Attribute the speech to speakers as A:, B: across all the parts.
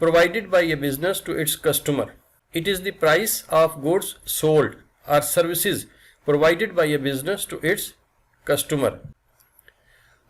A: provided by a business to its customer. It is the price of goods sold or services provided by a business to its customer.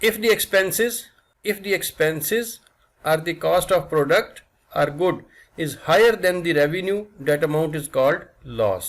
A: If the expenses or the cost of product or good is higher than the revenue, that amount is called loss.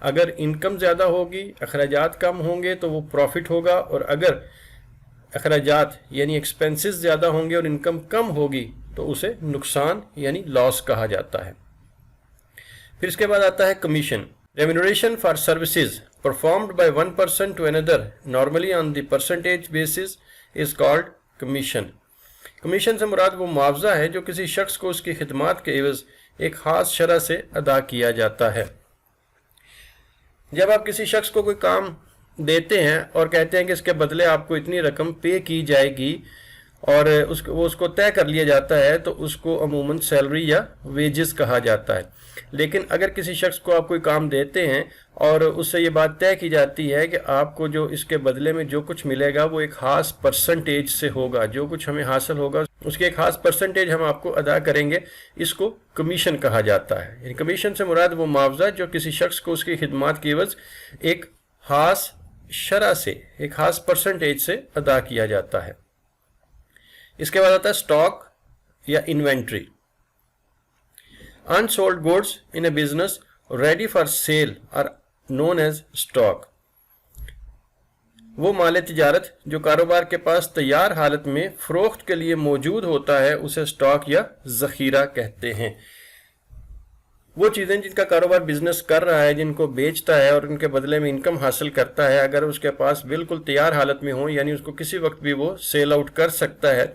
A: اگر income زیادہ ہوگی، اخراجات کم ہوں گے تو وہ profit ہوگا، اور اگر اخراجات یعنی ایکسپنسز زیادہ ہوں گے اور انکم کم ہوگی تو اسے نقصان یعنی لاس کہا جاتا ہے۔ پھر اس کے بعد آتا ہے commission. Remuneration for services performed by one person to another normally on the percentage basis is called commission۔ Commission سے مراد وہ معاوضہ ہے جو کسی شخص کو اس کی خدمات کے عوض ایک خاص شرح سے ادا کیا جاتا ہے۔ جب آپ کسی شخص کو کوئی کام دیتے ہیں اور کہتے ہیں کہ اس کے بدلے آپ کو اتنی رقم پے کی جائے گی اور وہ اس کو طے کر لیا جاتا ہے تو اس کو عموماً سیلری یا ویجز کہا جاتا ہے۔ لیکن اگر کسی شخص کو آپ کوئی کام دیتے ہیں اور اس سے یہ بات طے کی جاتی ہے کہ آپ کو جو اس کے بدلے میں جو کچھ ملے گا وہ ایک خاص پرسنٹیج سے ہوگا، جو کچھ ہمیں حاصل ہوگا اس کے ایک خاص پرسنٹیج ہم آپ کو ادا کریں گے، اس کو کمیشن کہا جاتا ہے۔ یعنی کمیشن سے مراد وہ معاوضہ جو کسی شخص کو اس کی خدمات کی عوض ایک خاص شرح سے، ایک خاص پرسنٹیج سے ادا کیا جاتا ہے۔ اس کے بعد آتا ہے اسٹاک یا inventory. Unsold goods in a business ready for sale are known as stock۔ وہ مال تجارت جو کاروبار کے پاس تیار حالت میں فروخت کے لیے موجود ہوتا ہے اسے اسٹاک یا ذخیرہ کہتے ہیں۔ وہ چیزیں جن کا کاروبار بزنس کر رہا ہے، جن کو بیچتا ہے اور ان کے بدلے میں انکم حاصل کرتا ہے، اگر اس کے پاس بالکل تیار حالت میں ہوں، یعنی اس کو کسی وقت بھی وہ سیل آؤٹ کر سکتا ہے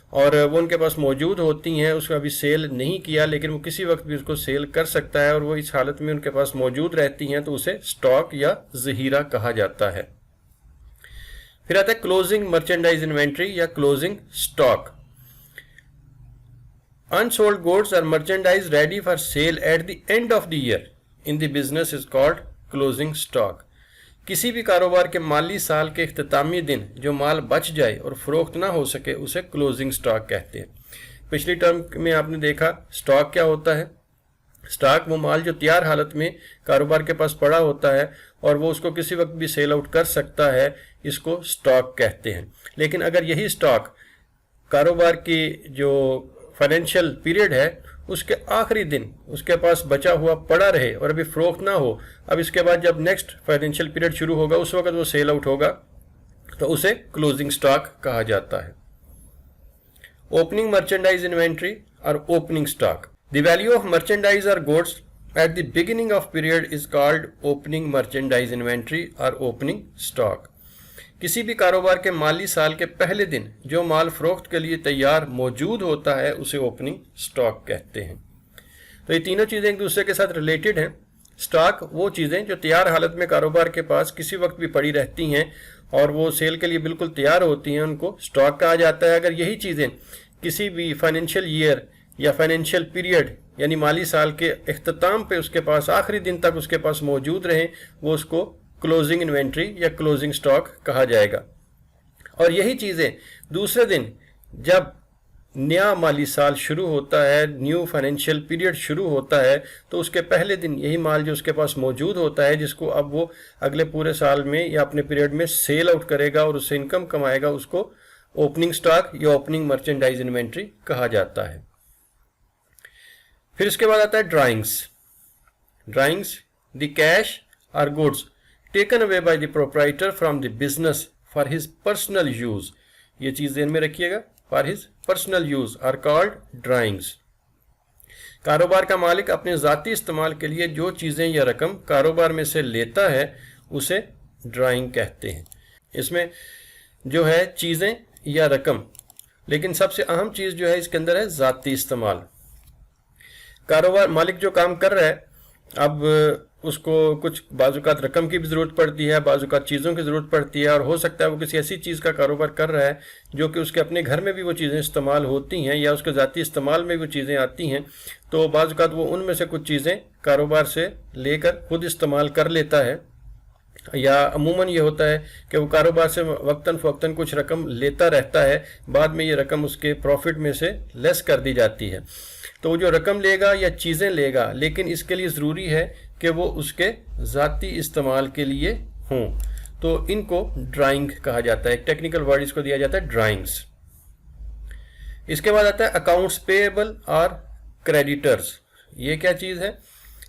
A: اور وہ ان کے پاس موجود ہوتی ہیں، اس کو ابھی سیل نہیں کیا لیکن وہ کسی وقت بھی اس کو سیل کر سکتا ہے اور وہ اس حالت میں ان کے پاس موجود رہتی ہیں، تو اسے اسٹاک یا ذخیرہ کہا جاتا ہے۔ پھر آتا ہے کلوزنگ مرچنڈائز انوینٹری یا closing stock. Unsold goods or merchandise ready for sale at the end of the year in the business is called closing stock۔ کسی بھی کاروبار کے مالی سال کے اختتامی دن جو مال بچ جائے اور فروخت نہ ہو سکے اسے کلوزنگ سٹاک کہتے ہیں۔ پچھلی ٹرم میں آپ نے دیکھا سٹاک کیا ہوتا ہے؟ سٹاک وہ مال جو تیار حالت میں کاروبار کے پاس پڑا ہوتا ہے اور وہ اس کو کسی وقت بھی سیل آؤٹ کر سکتا ہے، اس کو سٹاک کہتے ہیں۔ لیکن اگر یہی سٹاک کاروبار کی جو فائنینشیل پیریڈ ہے اس کے آخری دن اس کے پاس بچا ہوا پڑا رہے اور ابھی فروخت نہ ہو، اب اس کے بعد جب نیکسٹ فائنینشیل پیریڈ شروع ہوگا اس وقت وہ سیل آؤٹ ہوگا، تو اسے کلوزنگ سٹاک کہا جاتا ہے۔ اوپننگ مرچنڈائز انوینٹری اور opening stock. The value of merchandise اور goods at the beginning of period is called opening merchandise inventory اور اوپننگ سٹاک۔ کسی بھی کاروبار کے مالی سال کے پہلے دن جو مال فروخت کے لیے تیار موجود ہوتا ہے اسے اوپننگ سٹاک کہتے ہیں۔ تو یہ تینوں چیزیں ایک دوسرے کے ساتھ ریلیٹڈ ہیں۔ سٹاک وہ چیزیں جو تیار حالت میں کاروبار کے پاس کسی وقت بھی پڑی رہتی ہیں اور وہ سیل کے لیے بالکل تیار ہوتی ہیں، ان کو سٹاک کہا جاتا ہے۔ اگر یہی چیزیں کسی بھی فائنینشیل ایئر یا فائنینشیل پیریڈ یعنی مالی سال کے اختتام پہ اس کے پاس آخری دن تک اس کے پاس موجود رہیں، وہ اس کو کلوزنگ انوینٹری یا کلوزنگ سٹاک کہا جائے گا۔ اور یہی چیزیں دوسرے دن جب نیا مالی سال شروع ہوتا ہے، نیو فائنینشیل پیریڈ شروع ہوتا ہے، تو اس کے پہلے دن یہی مال جو اس کے پاس موجود ہوتا ہے جس کو اب وہ اگلے پورے سال میں یا اپنے پیریڈ میں سیل آؤٹ کرے گا اور اس سے انکم کمائے گا، اس کو اوپننگ سٹاک یا اوپننگ مرچنڈائز انوینٹری کہا جاتا ہے۔ پھر اس کے بعد آتا ہے ڈرائنگس۔ ڈرائنگس دی کیش اور goods taken away by the proprietor from the business for his personal use۔ یہ چیز ذہن میں رکھیے گا، for his personal use are called drawings۔ کاروبار کا مالک اپنے ذاتی استعمال کے لیے جو چیزیں یا رقم کاروبار میں سے لیتا ہے اسے ڈرائنگ کہتے ہیں۔ اس میں جو ہے چیزیں یا رقم، لیکن سب سے اہم چیز جو ہے اس کے اندر ہے ذاتی استعمال۔ کاروبار مالک جو کام کر رہا ہے، اب اس کو کچھ بعض اوقات رقم کی بھی ضرورت پڑتی ہے، بعض اوقات چیزوں کی ضرورت پڑتی ہے، اور ہو سکتا ہے وہ کسی ایسی چیز کا کاروبار کر رہا ہے جو کہ اس کے اپنے گھر میں بھی وہ چیزیں استعمال ہوتی ہیں یا اس کے ذاتی استعمال میں وہ چیزیں آتی ہیں، تو بعض اوقات وہ ان میں سے کچھ چیزیں کاروبار سے لے کر خود استعمال کر لیتا ہے، یا عموماً یہ ہوتا ہے کہ وہ کاروبار سے وقتاً فوقتاً کچھ رقم لیتا رہتا ہے، بعد میں یہ رقم اس کے پروفٹ میں سے لیس کر دی جاتی ہے۔ تو وہ جو رقم لے گا یا چیزیں لے گا، لیکن اس کے لیے ضروری ہے کہ وہ اس کے ذاتی استعمال کے لیے ہوں، تو ان کو ڈرائنگ کہا جاتا ہے۔ ایک ٹیکنیکل ورڈ اس کو دیا جاتا ہے ڈرائنگس۔ اس کے بعد آتا ہے اکاؤنٹس پیبل اور کریڈیٹرز۔ یہ کیا چیز ہے؟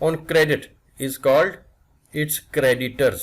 A: on credit is called its creditors.